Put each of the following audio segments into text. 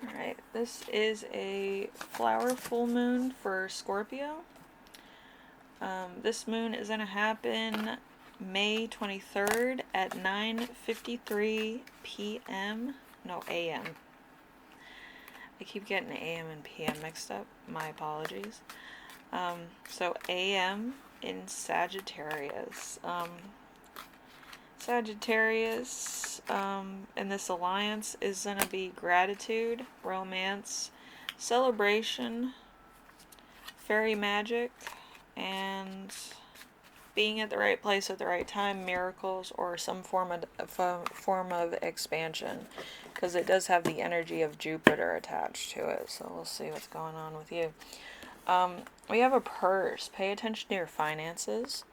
Alright, this is a flower full moon for Scorpio. This moon is going to happen May 23rd at 9:53 p.m. No, a.m. I keep getting a.m. and p.m. mixed up. My apologies. So a.m. in Sagittarius. Sagittarius in this alliance is going to be gratitude, romance, celebration, fairy magic, and being at the right place at the right time, miracles, or some form of expansion, because it does have the energy of Jupiter attached to it. So we'll see what's going on with you. We have a purse. Pay attention to your finances.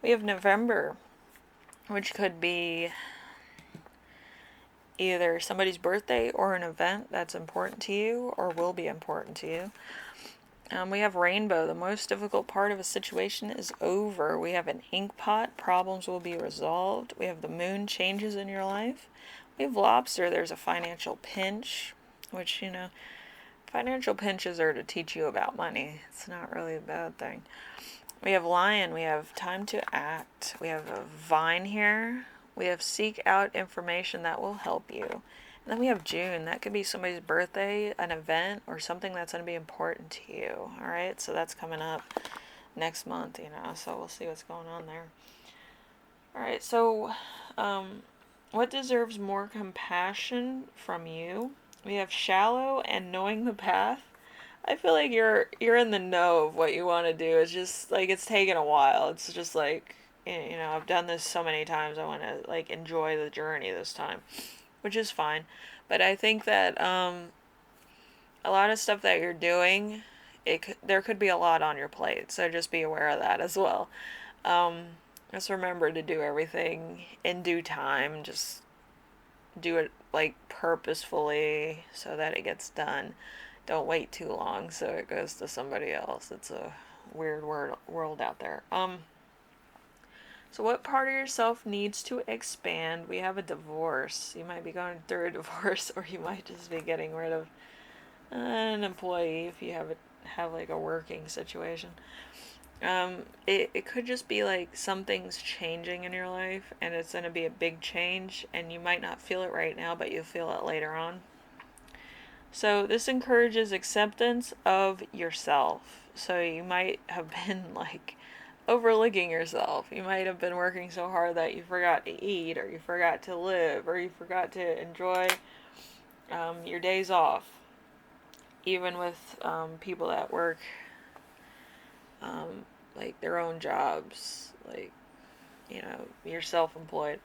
We have November, which could be either somebody's birthday or an event that's important to you or will be important to you. We have rainbow. The most difficult part of a situation is over. We have an ink pot. Problems will be resolved. We have the moon, changes in your life. We have lobster. There's a financial pinch, which, financial pinches are to teach you about money. It's not really a bad thing. We have lion. We have time to act. We have a vine here. We have seek out information that will help you. And then we have June. That could be somebody's birthday, an event, or something that's going to be important to you. All right, so that's coming up next month, so we'll see what's going on there. All right, so what deserves more compassion from you? We have shallow and knowing the path. I feel like you're in the know of what you want to do. It's just like it's taken a while. It's just like, I've done this so many times. I want to like enjoy the journey this time, which is fine. But I think that a lot of stuff that you're doing, there could be a lot on your plate. So just be aware of that as well. Just remember to do everything in due time. Just do it like purposefully so that it gets done. Don't wait too long so it goes to somebody else. It's a weird world out there. So what part of yourself needs to expand? We have a divorce. You might be going through a divorce, or you might just be getting rid of an employee if you have like a working situation. It could just be like something's changing in your life, and it's going to be a big change, and you might not feel it right now, but you'll feel it later on. So this encourages acceptance of yourself. So you might have been like overlooking yourself. You might have been working so hard that you forgot to eat, or you forgot to live, or you forgot to enjoy your days off. Even with people that work like their own jobs, like, you're self-employed.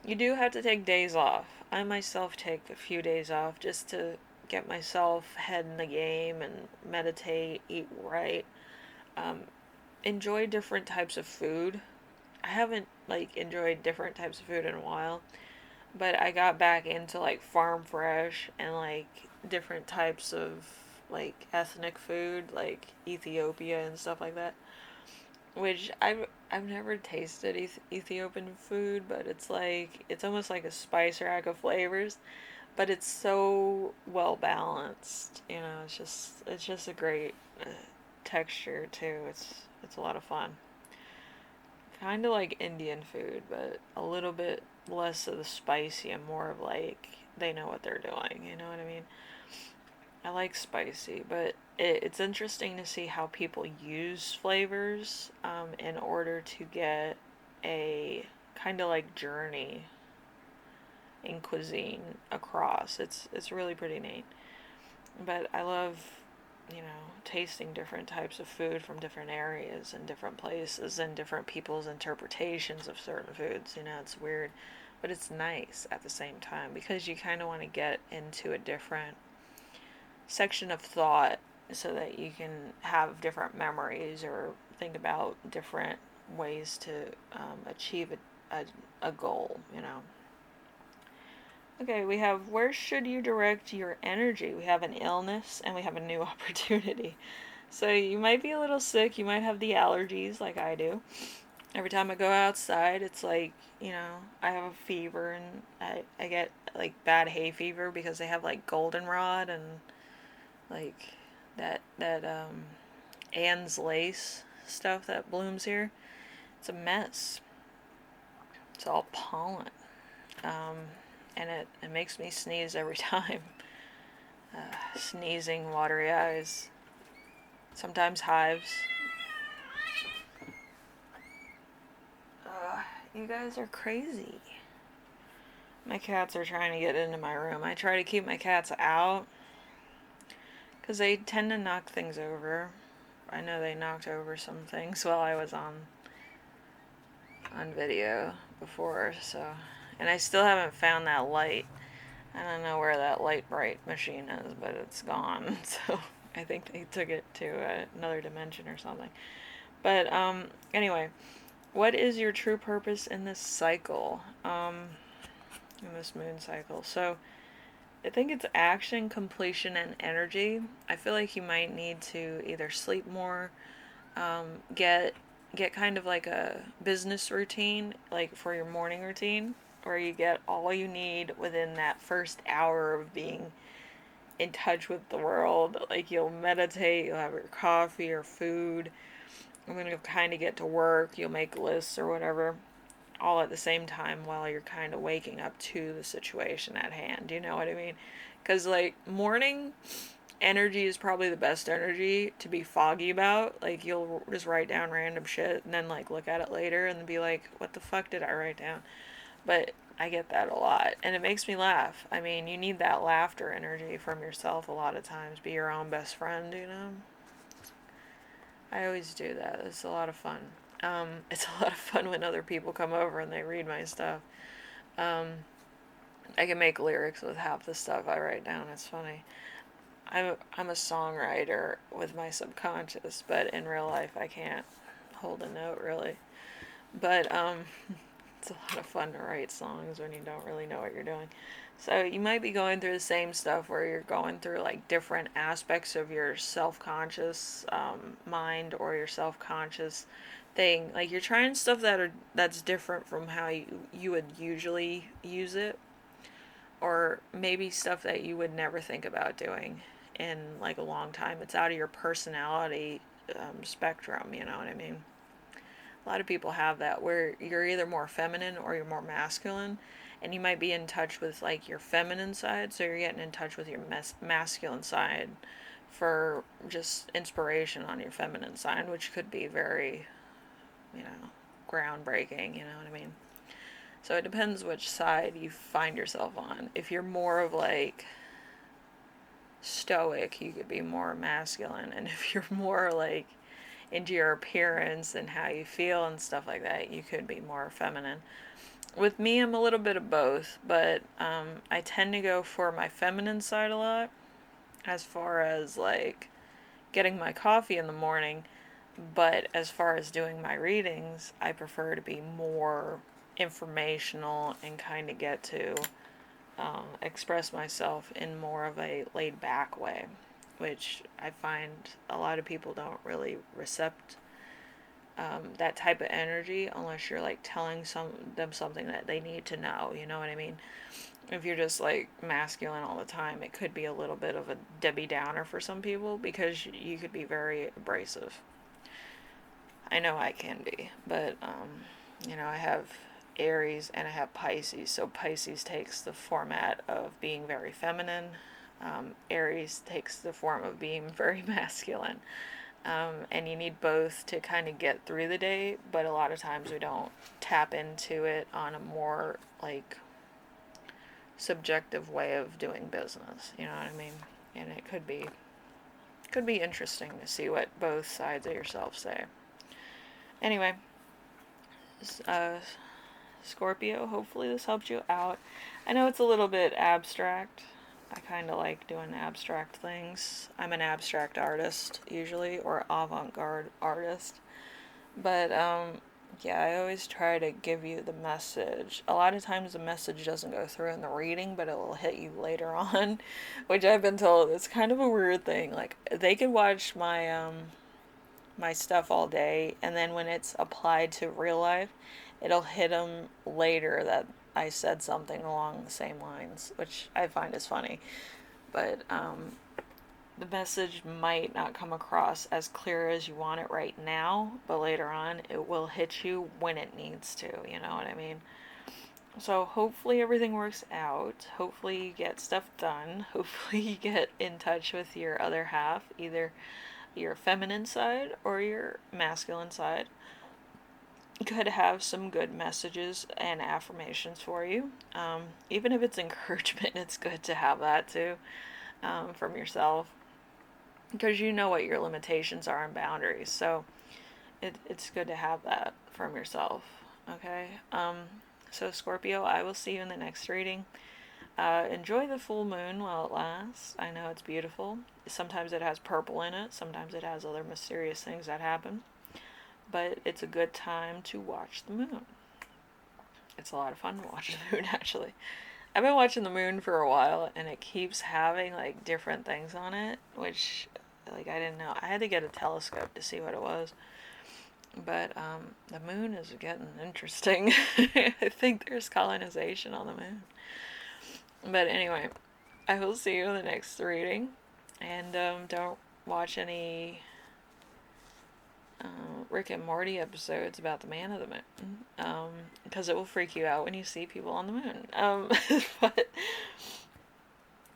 You do have to take days off. I myself take a few days off just to get myself head in the game and meditate, eat right, enjoy different types of food. I haven't like enjoyed different types of food in a while, but I got back into like farm fresh and like different types of like ethnic food, like Ethiopia and stuff like that, which I've never tasted Ethiopian food, but it's almost like a spice rack of flavors, but it's so well balanced. It's just a great texture too. It's a lot of fun. Kind of like Indian food, but a little bit less of the spicy and more of like they know what they're doing. You know what I mean? I like spicy, but it's interesting to see how people use flavors in order to get a kind of like journey in cuisine across. It's really pretty neat. But I love, tasting different types of food from different areas and different places and different people's interpretations of certain foods. It's weird, but it's nice at the same time because you kind of want to get into a different section of thought so that you can have different memories or think about different ways to achieve a goal. Okay, we have where should you direct your energy? We have an illness and we have a new opportunity. So you might be a little sick, you might have the allergies like I do. Every time I go outside, it's like, I have a fever and I get like bad hay fever because they have like goldenrod and like that Anne's lace stuff that blooms here. It's a mess. It's all pollen. Um, and it makes me sneeze every time. Sneezing, watery eyes, sometimes hives. You guys are crazy. My cats are trying to get into my room. I try to keep my cats out because they tend to knock things over. I know they knocked over some things while I was on video before, so. And I still haven't found that light. I don't know where that light bright machine is, but it's gone. So I think they took it to another dimension or something. But anyway, what is your true purpose in this cycle? In this moon cycle. So I think it's action, completion, and energy. I feel like you might need to either sleep more, get kind of like a business routine, like for your morning routine, where you get all you need within that first hour of being in touch with the world. Like you'll meditate, you'll have your coffee or food, and then you'll kind of get to work, you'll make lists or whatever, all at the same time while you're kind of waking up to the situation at hand. You know what I mean? Because, like, morning energy is probably the best energy to be foggy about. Like, you'll just write down random shit and then, like, look at it later and be like, what the fuck did I write down? But I get that a lot. And it makes me laugh. I mean, you need that laughter energy from yourself a lot of times. Be your own best friend, you know? I always do that. It's a lot of fun. It's a lot of fun when other people come over and they read my stuff. Um, I can make lyrics with half the stuff I write down. It's funny. I'm a songwriter with my subconscious, but in real life I can't hold a note really. But it's a lot of fun to write songs when you don't really know what you're doing. So you might be going through the same stuff where you're going through like different aspects of your self-conscious mind or your self-conscious thing. Like you're trying stuff that's different from how you would usually use it, or maybe stuff that you would never think about doing in like a long time. It's out of your personality spectrum. You know what I mean? A lot of people have that where you're either more feminine or you're more masculine, and you might be in touch with like your feminine side, so you're getting in touch with your masculine side for just inspiration on your feminine side, which could be very, you know, groundbreaking, you know what I mean? So it depends which side you find yourself on. If you're more of like stoic, you could be more masculine, and if you're more like into your appearance and how you feel and stuff like that, you could be more feminine. With me, I'm a little bit of both, but I tend to go for my feminine side a lot as far as like getting my coffee in the morning. But as far as doing my readings, I prefer to be more informational and kind of get to express myself in more of a laid back way, which I find a lot of people don't really recept that type of energy unless you're like telling them something that they need to know. You know what I mean? If you're just like masculine all the time, it could be a little bit of a Debbie Downer for some people because you could be very abrasive. I know I can be, but I have Aries and I have Pisces. So Pisces takes the format of being very feminine. Aries takes the form of being very masculine. And you need both to kind of get through the day, but a lot of times we don't tap into it on a more like subjective way of doing business. You know what I mean? And it could be interesting to see what both sides of yourself say. Anyway, uh, Scorpio, hopefully this helped you out. I know it's a little bit abstract. I kind of like doing abstract things. I'm an abstract artist usually, or avant-garde artist. But yeah, I always try to give you the message. A lot of times the message doesn't go through in the reading, but it will hit you later on, which I've been told it's kind of a weird thing. Like they could watch my my stuff all day, and then when it's applied to real life, it'll hit them later that I said something along the same lines, which I find is funny. But the message might not come across as clear as you want it right now, but later on it will hit you when it needs to, you know what I mean? So hopefully everything works out. Hopefully you get stuff done. Hopefully you get in touch with your other half, either your feminine side or your masculine side. Could have some good messages and affirmations for you. Even if it's encouragement, it's good to have that too, from yourself, because you know what your limitations are and boundaries. So it's good to have that from yourself. Okay. So Scorpio, I will see you in the next reading. Enjoy the full moon while it lasts. I know it's beautiful. Sometimes it has purple in it. Sometimes it has other mysterious things that happen. But it's a good time to watch the moon. It's a lot of fun to watch the moon, actually. I've been watching the moon for a while, and it keeps having like different things on it, which like I didn't know. I had to get a telescope to see what it was. But the moon is getting interesting. I think there's colonization on the moon. But anyway, I will see you in the next reading. And don't watch any Rick and Morty episodes about the man of the moon. Because it will freak you out when you see people on the moon. But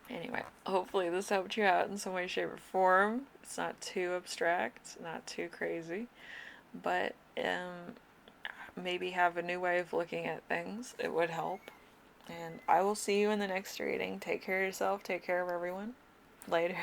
anyway, hopefully this helped you out in some way, shape, or form. It's not too abstract, not too crazy. But maybe have a new way of looking at things. It would help. And I will see you in the next reading. Take care of yourself. Take care of everyone. Later.